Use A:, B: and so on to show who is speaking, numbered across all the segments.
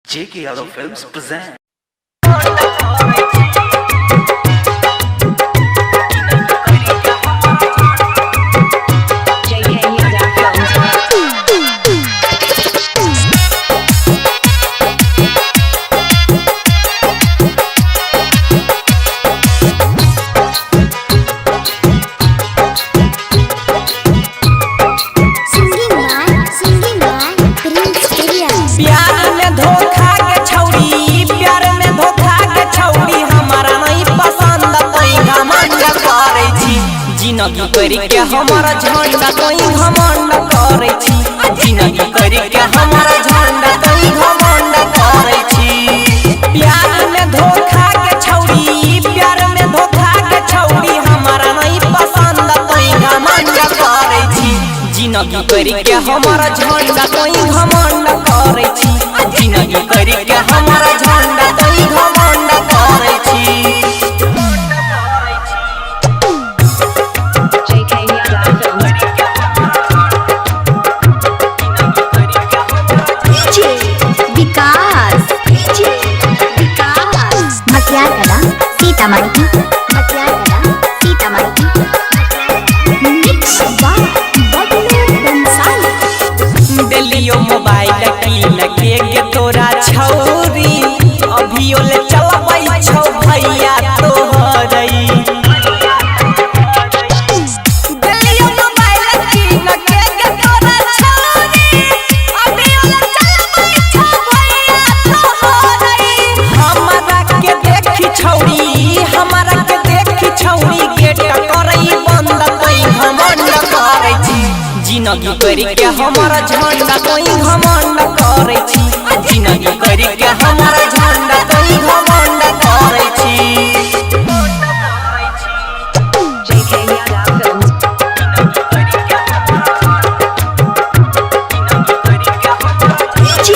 A: J.K. Yadav Films present.
B: जिंदगी करी के हमारा झंडा कोई घमंड करे छी। जिंदगी करी के हमारा झंडा कोई घमंड करे छी। प्यार में धोखा के छौड़ी, प्यार में धोखा के छौड़ी हमारा नहीं पसंद कोई घमंड करे छी। जिंदगी करी के हमारा झंडा कोई घमंड करे छी। जिंदगी करी के हमारा झंडा कोई घमंड करे छी। दिलियो मोबाइल की लगे के तोरा छौरी अभियो ले चलबै छौ भैया तोहरई। दिलियो मोबाइल की लगे के तोरा छौरी अभियो ले चलबै छौ भैया तोहरई। हमरा के देखी छौरी, हमरा के देखी छौरी गेट करई बंद कई घमंड करे छी। जिंदगी करी के हमारा झंडा कोई घमंड करे छी। जिंदगी करी के हमारा झंडा कोई घमंड करे छी। JK Yadav Films।
C: DJ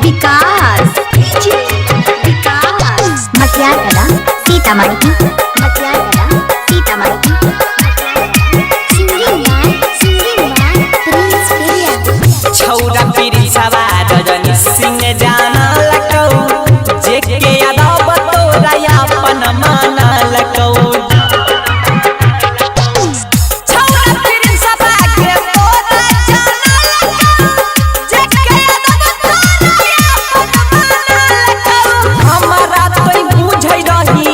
C: विकास मटियार कला सीतामढ़ी की
B: छौरा पीरी सवार रजनी सिंह जाना लकौ। जेके यादव तोरा अपन माना लकौ। छौरा पीरी सवार के तोरा जाना लकौ। जेके यादव तोरा अपन माना लकौ। हमरा तोई बुझै रही,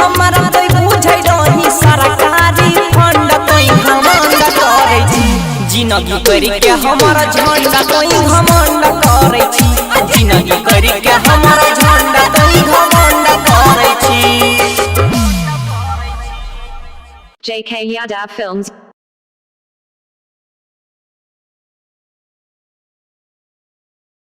B: हमरा तोई बुझै रही सरकारी फंड तोई घमंड करे छी। जिंदगी करी के हमारा झंडा कोई घमंड करे छी। जिंदगी करी के हमारा झंडा कोई घमंड करे छी।
D: JK Yadav Films।